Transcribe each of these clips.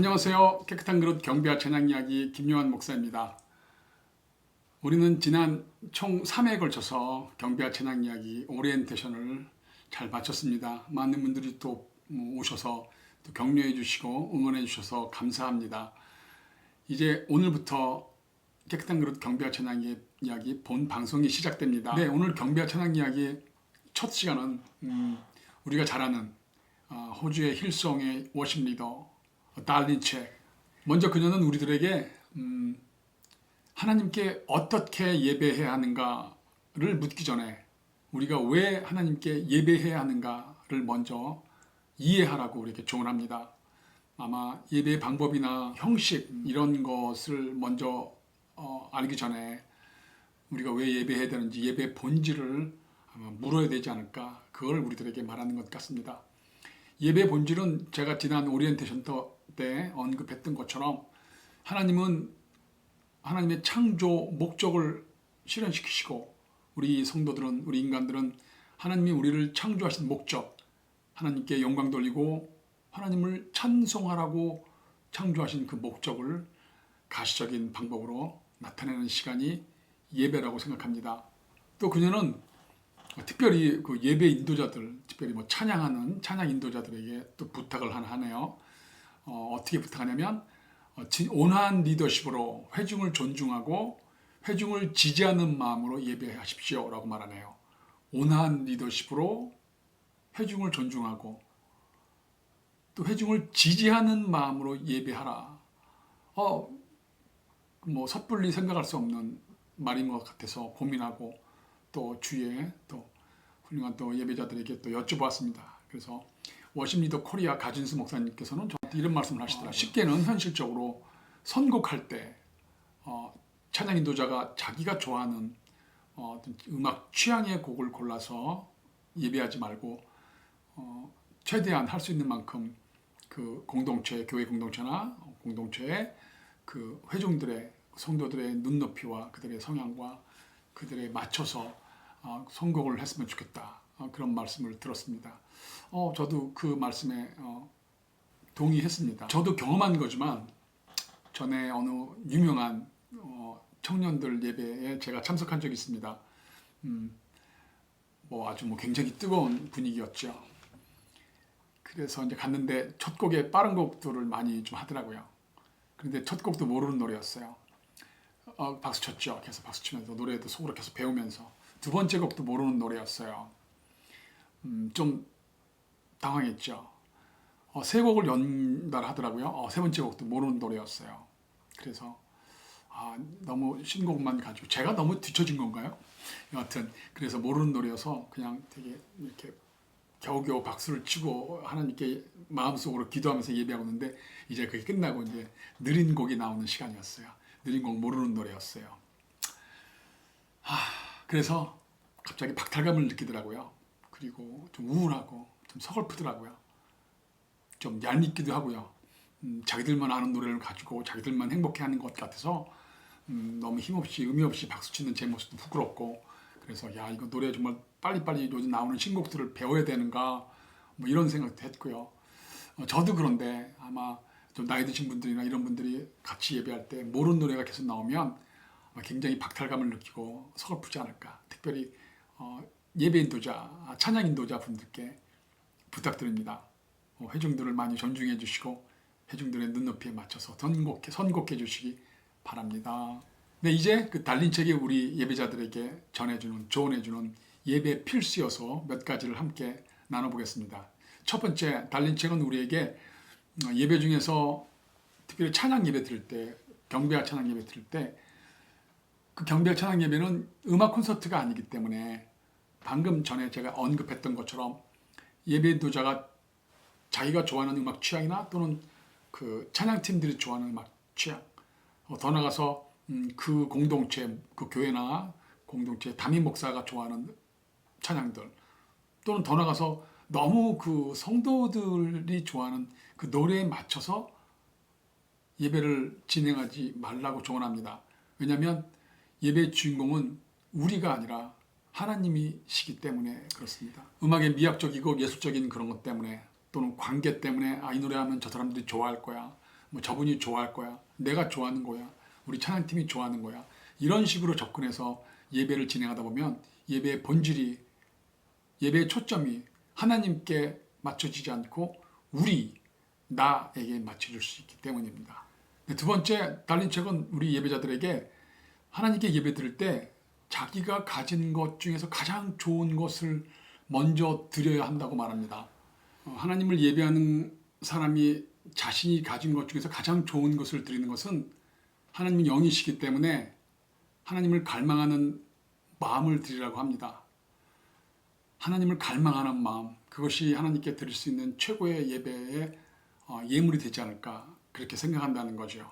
안녕하세요. 깨끗한 그릇 경배와 찬양 이야기 김요한 목사입니다. 우리는 지난 총 3회에 걸쳐서 경배와 찬양 이야기 오리엔테이션을 잘 마쳤습니다. 많은 분들이 또 오셔서 또 격려해 주시고 응원해 주셔서 감사합니다. 이제 오늘부터 깨끗한 그릇 경배와 찬양 이야기 본 방송이 시작됩니다. 네, 오늘 경배와 찬양 이야기 첫 시간은 우리가 잘 아는 호주의 힐송의 워십 리더 달린 책. 먼저 그녀는 우리들에게 하나님께 어떻게 예배해야 하는가를 묻기 전에 우리가 왜 하나님께 예배해야 하는가를 먼저 이해하라고 우리에게 조언합니다. 아마 예배의 방법이나 형식 이런 것을 먼저 알기 전에 우리가 왜 예배해야 되는지 예배의 본질을 아마 물어야 되지 않을까, 그걸 우리들에게 말하는 것 같습니다. 예배의 본질은 제가 지난 오리엔테이션 때 언급했던 것처럼 하나님은 하나님의 창조 목적을 실현시키시고 우리 성도들은, 우리 인간들은 하나님이 우리를 창조하신 목적, 하나님께 영광 돌리고 하나님을 찬송하라고 창조하신 그 목적을 가시적인 방법으로 나타내는 시간이 예배라고 생각합니다. 또 그녀는 특별히 그 예배 인도자들, 특별히 찬양하는 찬양 인도자들에게 또 부탁을 하네요. 어떻게 부탁하냐면 온화한 리더십으로 회중을 존중하고 회중을 지지하는 마음으로 예배하십시오 라고 말하네요. 온화한 리더십으로 회중을 존중하고 또 회중을 지지하는 마음으로 예배하라. 섣불리 생각할 수 없는 말인 것 같아서 고민하고 또 주위에 또 훌륭한 또 예배자들에게 또 여쭤보았습니다. 그래서 워십 리더 코리아 가진수 목사님께서는 저한테 이런 말씀을 하시더라고요. 쉽게는 현실적으로 선곡할 때 찬양 인도자가 자기가 좋아하는 음악 취향의 곡을 골라서 예배하지 말고 최대한 할 수 있는 만큼 그 공동체, 교회 공동체나 공동체의 그 회중들의 성도들의 눈높이와 그들의 성향과 그들에 맞춰서 선곡을 했으면 좋겠다. 그런 말씀을 들었습니다. 저도 그 말씀에 동의했습니다. 저도 경험한 거지만 전에 어느 유명한 청년들 예배에 제가 참석한 적이 있습니다. 아주 굉장히 뜨거운 분위기였죠. 그래서 이제 갔는데 첫 곡에 빠른 곡들을 많이 좀 하더라고요. 그런데 첫 곡도 모르는 노래였어요. 박수 쳤죠. 계속 박수 치면서 노래도 속으로 계속 배우면서. 두 번째 곡도 모르는 노래였어요. 좀 당황했죠. 세 곡을 연달하더라고요. 세 번째 곡도 모르는 노래였어요. 그래서 너무 신곡만 가지고 제가 너무 뒤처진 건가요? 여하튼 그래서 모르는 노래여서 그냥 되게 이렇게 겨우겨우 박수를 치고 하나님께 마음속으로 기도하면서 예배하고 있는데 이제 그게 끝나고 이제 느린 곡이 나오는 시간이었어요. 느린 곡 모르는 노래였어요. 그래서 갑자기 박탈감을 느끼더라고요. 그리고 좀 우울하고 좀 서글프더라고요. 좀 얄밉기도 하고요. 자기들만 아는 노래를 가지고 자기들만 행복해하는 것 같아서 너무 힘없이 의미 없이 박수치는 제 모습도 부끄럽고, 그래서 이거 노래 정말 빨리빨리 요즘 나오는 신곡들을 배워야 되는가 이런 생각도 했고요. 저도 그런데 아마 좀 나이 드신 분들이나 이런 분들이 같이 예배할 때 모르는 노래가 계속 나오면 굉장히 박탈감을 느끼고 서글프지 않을까. 특별히 예배 인도자, 찬양 인도자 분들께 부탁드립니다. 회중들을 많이 존중해 주시고 회중들의 눈높이에 맞춰서 선곡해 주시기 바랍니다. 네, 이제 그 달린 책이 우리 예배자들에게 전해주는, 조언해주는 예배 필수여서 몇 가지를 함께 나눠보겠습니다. 첫 번째, 달린 책은 우리에게 예배 중에서 특별히 찬양 예배 드릴 때, 경배와 찬양 예배 드릴 때 그 경배와 찬양 예배는 음악 콘서트가 아니기 때문에 방금 전에 제가 언급했던 것처럼 예배 인도자가 자기가 좋아하는 음악 취향이나 또는 그 찬양팀들이 좋아하는 음악 취향, 더 나아가서 그 공동체, 그 교회나 공동체 담임 목사가 좋아하는 찬양들, 또는 더 나아가서 너무 그 성도들이 좋아하는 그 노래에 맞춰서 예배를 진행하지 말라고 조언합니다. 왜냐하면 예배의 주인공은 우리가 아니라 하나님이시기 때문에 그렇습니다. 음악의 미학적이고 예술적인 그런 것 때문에 또는 관계 때문에 이 노래하면 저 사람들이 좋아할 거야, 뭐 저분이 좋아할 거야. 내가 좋아하는 거야. 우리 찬양팀이 좋아하는 거야. 이런 식으로 접근해서 예배를 진행하다 보면 예배의 본질이, 예배의 초점이 하나님께 맞춰지지 않고 나에게 맞춰질 수 있기 때문입니다. 두 번째, 달린 책은 우리 예배자들에게 하나님께 예배 드릴 때 자기가 가진 것 중에서 가장 좋은 것을 먼저 드려야 한다고 말합니다. 하나님을 예배하는 사람이 자신이 가진 것 중에서 가장 좋은 것을 드리는 것은 하나님은 영이시기 때문에 하나님을 갈망하는 마음을 드리라고 합니다. 하나님을 갈망하는 마음, 그것이 하나님께 드릴 수 있는 최고의 예배의 예물이 되지 않을까 그렇게 생각한다는 거죠.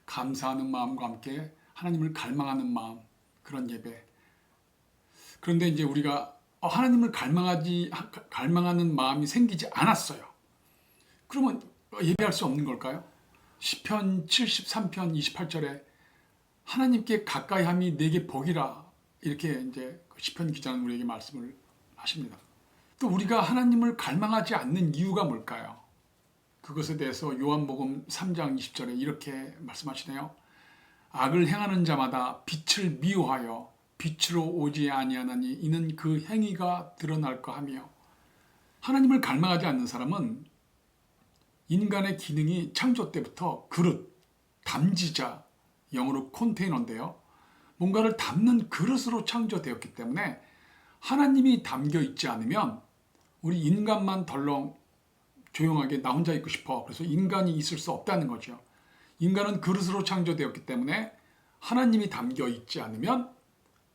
감사하는 마음과 함께 하나님을 갈망하는 마음, 그런 예배. 그런데 이제 우리가 하나님을 갈망하는 마음이 생기지 않았어요. 그러면 예배할 수 없는 걸까요? 시편 73편 28절에 하나님께 가까이 함이 내게 복이라, 이렇게 이제 시편 기자는 우리에게 말씀을 하십니다. 또 우리가 하나님을 갈망하지 않는 이유가 뭘까요? 그것에 대해서 요한복음 3장 20절에 이렇게 말씀하시네요. 악을 행하는 자마다 빛을 미워하여 빛으로 오지 아니하나니 이는 그 행위가 드러날까 하며, 하나님을 갈망하지 않는 사람은 인간의 기능이 창조 때부터 그릇, 담지자, 영어로 컨테이너인데요. 뭔가를 담는 그릇으로 창조되었기 때문에 하나님이 담겨 있지 않으면 우리 인간만 덜렁 조용하게 나 혼자 있고 싶어. 그래서 인간이 있을 수 없다는 거죠. 인간은 그릇으로 창조되었기 때문에 하나님이 담겨 있지 않으면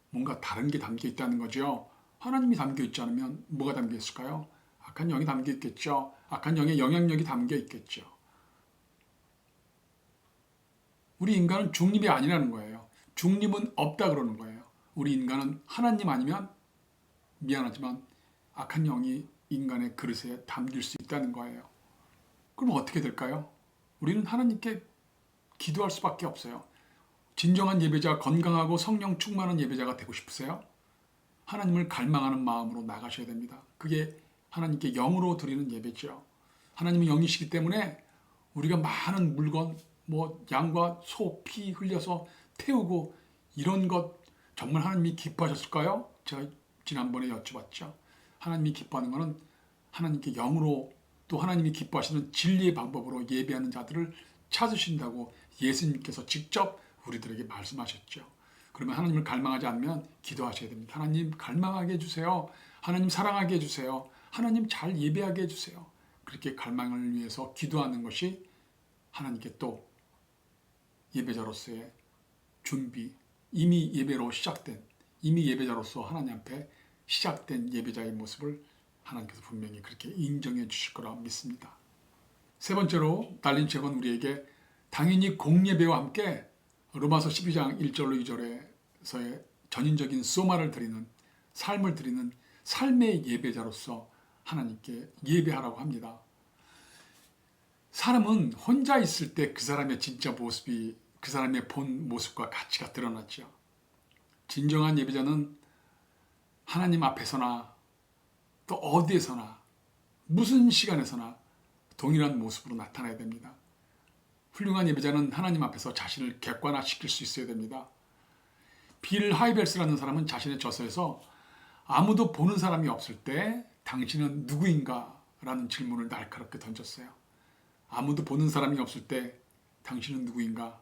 뭔가 다른 게 담겨 있다는 거죠. 하나님이 담겨 있지 않으면 뭐가 담겨 있을까요? 악한 영이 담겨 있겠죠. 악한 영의 영향력이 담겨 있겠죠. 우리 인간은 중립이 아니라는 거예요. 중립은 없다 그러는 거예요. 우리 인간은 하나님 아니면 미안하지만 악한 영이 인간의 그릇에 담길 수 있다는 거예요. 그럼 어떻게 될까요? 우리는 하나님께 기도할 수밖에 없어요. 진정한 예배자, 건강하고 성령 충만한 예배자가 되고 싶으세요? 하나님을 갈망하는 마음으로 나가셔야 됩니다. 그게 하나님께 영으로 드리는 예배죠. 하나님은 영이시기 때문에 우리가 많은 물건, 양과 소, 피 흘려서 태우고 이런 것 정말 하나님이 기뻐하셨을까요? 제가 지난번에 여쭤봤죠. 하나님이 기뻐하는 것은 하나님께 영으로, 또 하나님이 기뻐하시는 진리의 방법으로 예배하는 자들을 찾으신다고 예수님께서 직접 우리들에게 말씀하셨죠. 그러면 하나님을 갈망하지 않으면 기도하셔야 됩니다. 하나님 갈망하게 해주세요. 하나님 사랑하게 해주세요. 하나님 잘 예배하게 해주세요. 그렇게 갈망을 위해서 기도하는 것이 하나님께 또 예배자로서의 준비, 이미 예배로 시작된, 이미 예배자로서 하나님 앞에 시작된 예배자의 모습을 하나님께서 분명히 그렇게 인정해 주실 거라 믿습니다. 세 번째로 달린 책은 우리에게 당연히 공예배와 함께 로마서 12장 1절로 2절에서의 전인적인 소마를 드리는, 삶을 드리는 삶의 예배자로서 하나님께 예배하라고 합니다. 사람은 혼자 있을 때 그 사람의 진짜 모습이 그 사람의 본 모습과 가치가 드러났죠. 진정한 예배자는 하나님 앞에서나 또 어디에서나 무슨 시간에서나 동일한 모습으로 나타나야 됩니다. 훌륭한 예배자는 하나님 앞에서 자신을 객관화시킬 수 있어야 됩니다. 빌 하이벨스라는 사람은 자신의 저서에서 아무도 보는 사람이 없을 때 당신은 누구인가? 라는 질문을 날카롭게 던졌어요. 아무도 보는 사람이 없을 때 당신은 누구인가?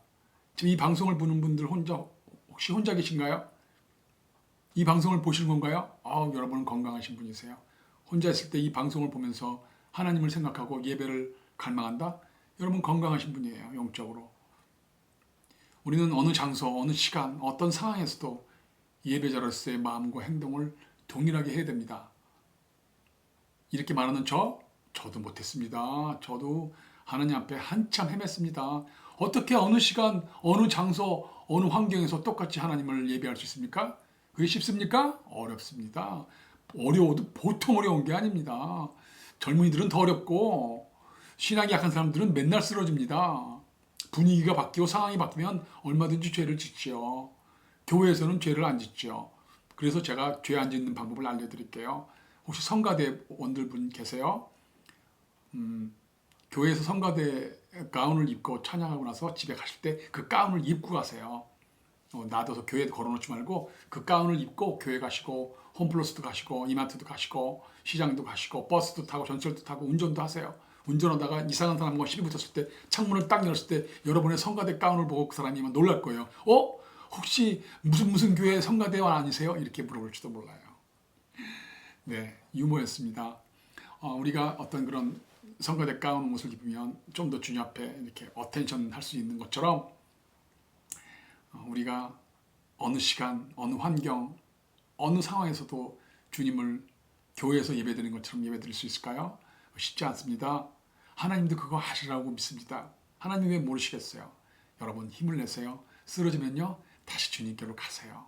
지금 이 방송을 보는 분들 혹시 혼자 계신가요? 이 방송을 보시는 건가요? 여러분은 건강하신 분이세요. 혼자 있을 때 이 방송을 보면서 하나님을 생각하고 예배를 갈망한다? 여러분 건강하신 분이에요. 영적으로. 우리는 어느 장소, 어느 시간, 어떤 상황에서도 예배자로서의 마음과 행동을 동일하게 해야 됩니다. 이렇게 말하는 저도 못했습니다. 저도 하나님 앞에 한참 헤맸습니다. 어떻게 어느 시간, 어느 장소, 어느 환경에서 똑같이 하나님을 예배할 수 있습니까? 그게 쉽습니까? 어렵습니다. 어려워도 보통 어려운 게 아닙니다. 젊은이들은 더 어렵고 신앙이 약한 사람들은 맨날 쓰러집니다. 분위기가 바뀌고 상황이 바뀌면 얼마든지 죄를 짓죠. 교회에서는 죄를 안 짓죠. 그래서 제가 죄 안 짓는 방법을 알려드릴게요. 혹시 성가대 원들 분 계세요? 교회에서 성가대 가운을 입고 찬양하고 나서 집에 가실 때 그 가운을 입고 가세요. 놔둬서 교회에 걸어놓지 말고 그 가운을 입고 교회 가시고 홈플러스도 가시고 이마트도 가시고 시장도 가시고 버스도 타고 전철도 타고 운전도 하세요. 운전하다가 이상한 사람과 시비 붙었을 때 창문을 딱 열었을 때 여러분의 성가대 가운을 보고 그 사람이 놀랄 거예요. 혹시 무슨 교회 성가대원 아니세요? 이렇게 물어볼지도 몰라요. 네, 유머였습니다. 우리가 어떤 그런 성가대 가운 옷을 입으면 좀 더 주님 앞에 이렇게 어텐션 할 수 있는 것처럼 우리가 어느 시간, 어느 환경, 어느 상황에서도 주님을 교회에서 예배드리는 것처럼 예배드릴 수 있을까요? 쉽지 않습니다. 하나님도 그거 하시라고 믿습니다. 하나님 왜 모르시겠어요? 여러분 힘을 내세요. 쓰러지면요 다시 주님께로 가세요.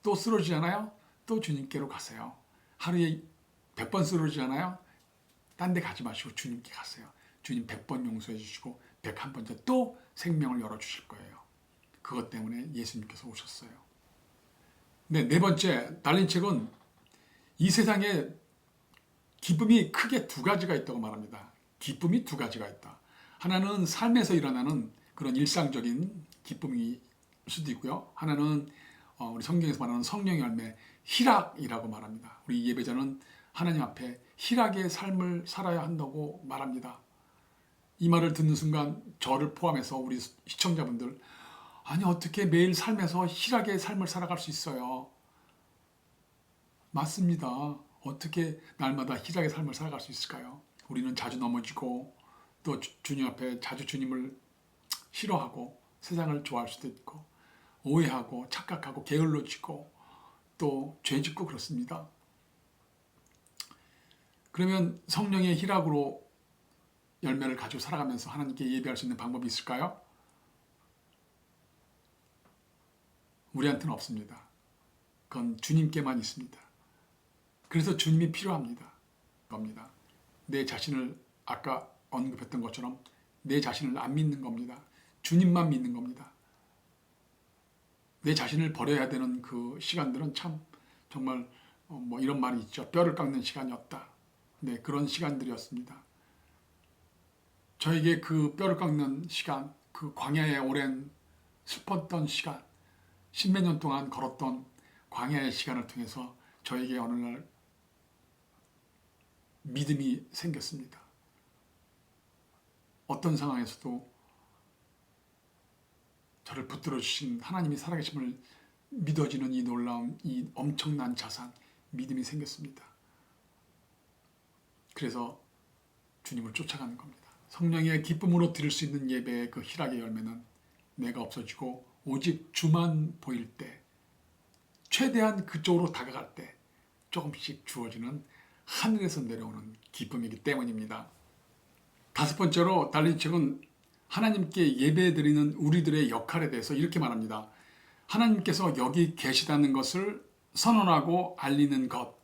또 쓰러지잖아요? 또 주님께로 가세요. 하루에 100번 쓰러지잖아요? 딴 데 가지 마시고 주님께 가세요. 주님 100번 용서해 주시고 101번째 또 생명을 열어주실 거예요. 그것 때문에 예수님께서 오셨어요. 네 번째 달린 책은 이 세상에 기쁨이 크게 두 가지가 있다고 말합니다. 기쁨이 두 가지가 있다. 하나는 삶에서 일어나는 그런 일상적인 기쁨일 수도 있고요. 하나는 우리 성경에서 말하는 성령의 열매, 희락이라고 말합니다. 우리 예배자는 하나님 앞에 희락의 삶을 살아야 한다고 말합니다. 이 말을 듣는 순간 저를 포함해서 우리 시청자분들, 아니 어떻게 매일 삶에서 희락의 삶을 살아갈 수 있어요? 맞습니다. 어떻게 날마다 희락의 삶을 살아갈 수 있을까요? 우리는 자주 넘어지고 또 주님 앞에 자주 주님을 싫어하고 세상을 좋아할 수도 있고 오해하고 착각하고 게을러지고 또 죄짓고 그렇습니다. 그러면 성령의 희락으로 열매를 가지고 살아가면서 하나님께 예배할 수 있는 방법이 있을까요? 우리한테는 없습니다. 그건 주님께만 있습니다. 그래서 주님이 필요합니다. 겁니다. 내 자신을 아까 언급했던 것처럼 내 자신을 안 믿는 겁니다. 주님만 믿는 겁니다. 내 자신을 버려야 되는 그 시간들은 참 정말 이런 말이 있죠. 뼈를 깎는 시간이었다. 네, 그런 시간들이었습니다. 저에게 그 뼈를 깎는 시간, 그 광야의 오랜 슬펐던 시간, 십몇 년 동안 걸었던 광야의 시간을 통해서 저에게 어느 날 믿음이 생겼습니다. 어떤 상황에서도 저를 붙들어 주신 하나님이 살아계심을 믿어지는 이 놀라운, 이 엄청난 자산, 믿음이 생겼습니다. 그래서 주님을 쫓아가는 겁니다. 성령의 기쁨으로 드릴 수 있는 예배의 그 희락의 열매는 내가 없어지고 오직 주만 보일 때, 최대한 그쪽으로 다가갈 때 조금씩 주어지는 하늘에서 내려오는 기쁨이기 때문입니다. 다섯 번째로 달린 책은 하나님께 예배드리는 우리들의 역할에 대해서 이렇게 말합니다. 하나님께서 여기 계시다는 것을 선언하고 알리는 것.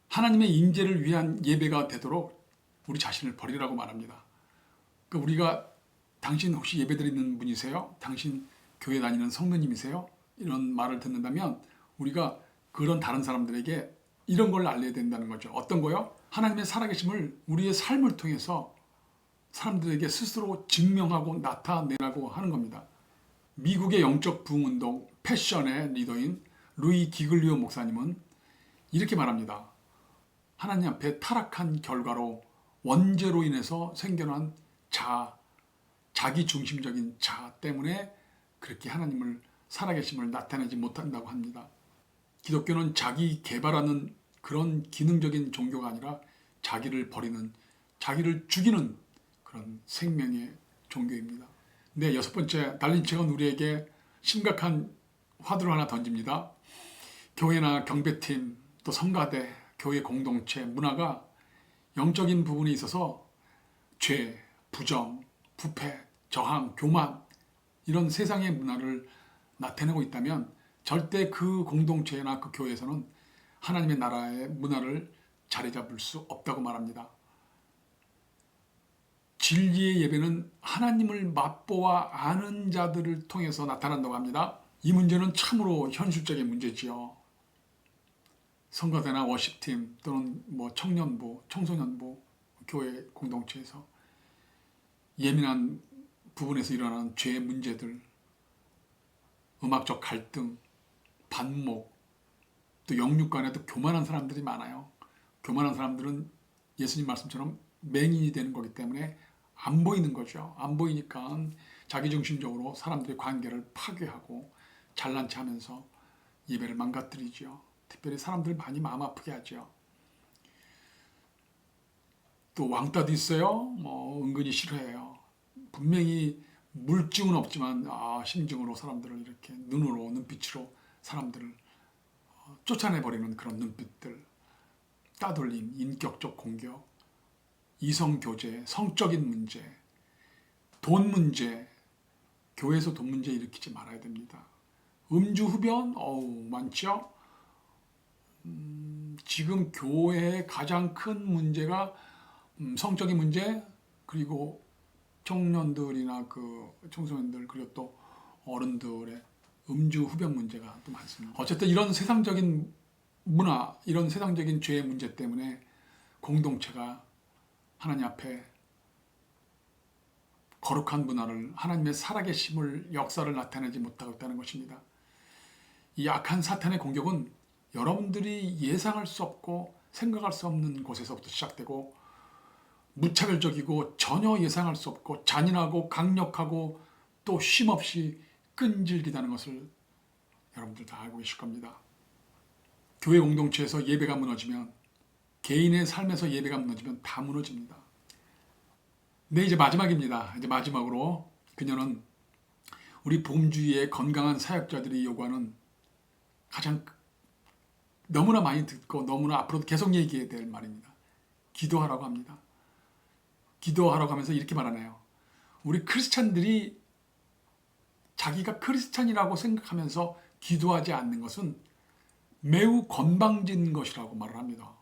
하나님의 임재를 위한 예배가 되도록 우리 자신을 버리라고 말합니다. 그러니까 우리가 당신 혹시 예배드리는 분이세요? 당신 교회 다니는 성도님이세요? 이런 말을 듣는다면 우리가 그런 다른 사람들에게 이런 걸 알려야 된다는 거죠. 어떤 거요? 하나님의 살아계심을 우리의 삶을 통해서 사람들에게 스스로 증명하고 나타내라고 하는 겁니다. 미국의 영적 부흥운동 패션의 리더인 루이 기글리오 목사님은 이렇게 말합니다. 하나님 앞에 타락한 결과로 원죄로 인해서 생겨난 자기 중심적인 자 때문에 그렇게 하나님을 살아계심을 나타내지 못한다고 합니다. 기독교는 자기 개발하는 그런 기능적인 종교가 아니라 자기를 버리는, 자기를 죽이는 그런 생명의 종교입니다. 네, 여섯 번째, 달린 책은 우리에게 심각한 화두를 하나 던집니다. 교회나 경배팀, 또 성가대, 교회 공동체, 문화가 영적인 부분에 있어서 죄, 부정, 부패, 저항, 교만 이런 세상의 문화를 나타내고 있다면 절대 그 공동체나 그 교회에서는 하나님의 나라의 문화를 자리 잡을 수 없다고 말합니다. 진리의 예배는 하나님을 맛보아 아는 자들을 통해서 나타난다고 합니다. 이 문제는 참으로 현실적인 문제지요. 성가대나 워십팀 또는 청년부, 청소년부, 교회 공동체에서 예민한 부분에서 일어나는 죄의 문제들, 음악적 갈등, 반목, 또 영육 간에도 교만한 사람들이 많아요. 교만한 사람들은 예수님 말씀처럼 맹인이 되는 거기 때문에 안 보이는 거죠. 안 보이니까 자기중심적으로 사람들의 관계를 파괴하고 잘난 체 하면서 예배를 망가뜨리죠. 특별히 사람들 많이 마음 아프게 하죠. 또 왕따도 있어요. 은근히 싫어해요. 분명히 물증은 없지만 심증으로 사람들을 이렇게 눈으로 눈빛으로 사람들을 쫓아내버리는 그런 눈빛들, 따돌림, 인격적 공격, 이성 교제, 성적인 문제, 돈 문제, 교회에서 돈 문제 일으키지 말아야 됩니다. 음주 흡연, 많죠? 지금 교회의 가장 큰 문제가 성적인 문제, 그리고 청년들이나 청소년들, 그리고 또 어른들의 음주 흡연 문제가 또 많습니다. 어쨌든 이런 세상적인 문화, 이런 세상적인 죄의 문제 때문에 공동체가 하나님 앞에 거룩한 문화를, 하나님의 살아계심을, 역사를 나타내지 못하고 있다는 것입니다. 이 악한 사탄의 공격은 여러분들이 예상할 수 없고 생각할 수 없는 곳에서부터 시작되고, 무차별적이고 전혀 예상할 수 없고 잔인하고 강력하고 또 쉼없이 끈질기다는 것을 여러분들 다 알고 계실 겁니다. 교회 공동체에서 예배가 무너지면, 개인의 삶에서 예배가 무너지면 다 무너집니다. 네, 이제 마지막입니다. 이제 마지막으로 그녀는 우리 복음주의의 건강한 사역자들이 요구하는 가장 너무나 많이 듣고 너무나 앞으로도 계속 얘기해야 될 말입니다. 기도하라고 합니다. 기도하라고 하면서 이렇게 말하네요. 우리 크리스찬들이 자기가 크리스찬이라고 생각하면서 기도하지 않는 것은 매우 건방진 것이라고 말을 합니다.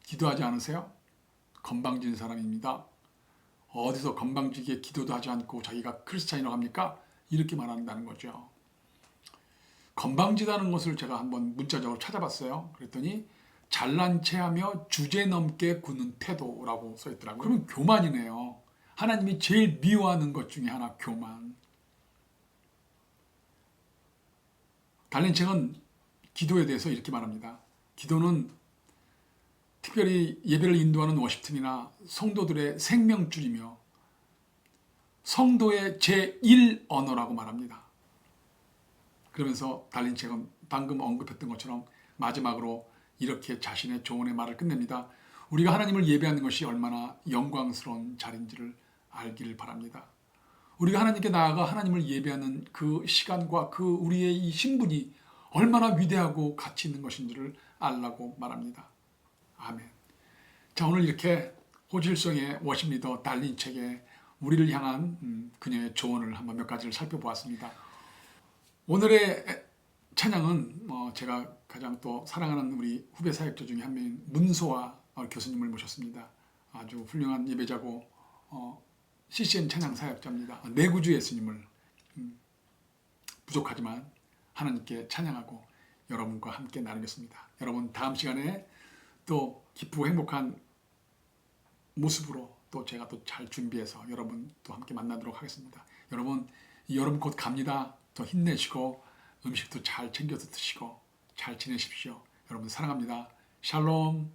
기도하지 않으세요? 건방진 사람입니다. 어디서 건방지게 기도도 하지 않고 자기가 크리스찬이라고 합니까? 이렇게 말한다는 거죠. 건방지다는 것을 제가 한번 문자적으로 찾아봤어요. 그랬더니 잘난 체하며 주제넘게 구는 태도라고 써있더라고요. 그러면 교만이네요. 하나님이 제일 미워하는 것 중에 하나, 교만. 달린 책은 기도에 대해서 이렇게 말합니다. 기도는 특별히 예배를 인도하는 워십팀이나 성도들의 생명줄이며 성도의 제1 언어라고 말합니다. 그러면서 달린 책은 방금 언급했던 것처럼 마지막으로 이렇게 자신의 조언의 말을 끝냅니다. 우리가 하나님을 예배하는 것이 얼마나 영광스러운 자리인지를 알기를 바랍니다. 우리가 하나님께 나아가 하나님을 예배하는 그 시간과 우리의 이 신분이 얼마나 위대하고 가치 있는 것인지를 알라고 말합니다. 아멘. 자, 오늘 이렇게 호질성의 워십 리더 달린 책에 우리를 향한 그녀의 조언을 한번 몇 가지를 살펴보았습니다. 오늘의 찬양은 제가 가장 또 사랑하는 우리 후배 사역자 중에 한 명인 문소아 교수님을 모셨습니다. 아주 훌륭한 예배자고 CCM 찬양 사역자입니다. 내구주 예수님을 부족하지만 하나님께 찬양하고 여러분과 함께 나누겠습니다. 여러분, 다음 시간에 또 기쁘고 행복한 모습으로 또 제가 또 잘 준비해서 여러분 또 함께 만나도록 하겠습니다. 여러분 곧 갑니다. 더 힘내시고 음식도 잘 챙겨서 드시고 잘 지내십시오. 여러분 사랑합니다. 샬롬.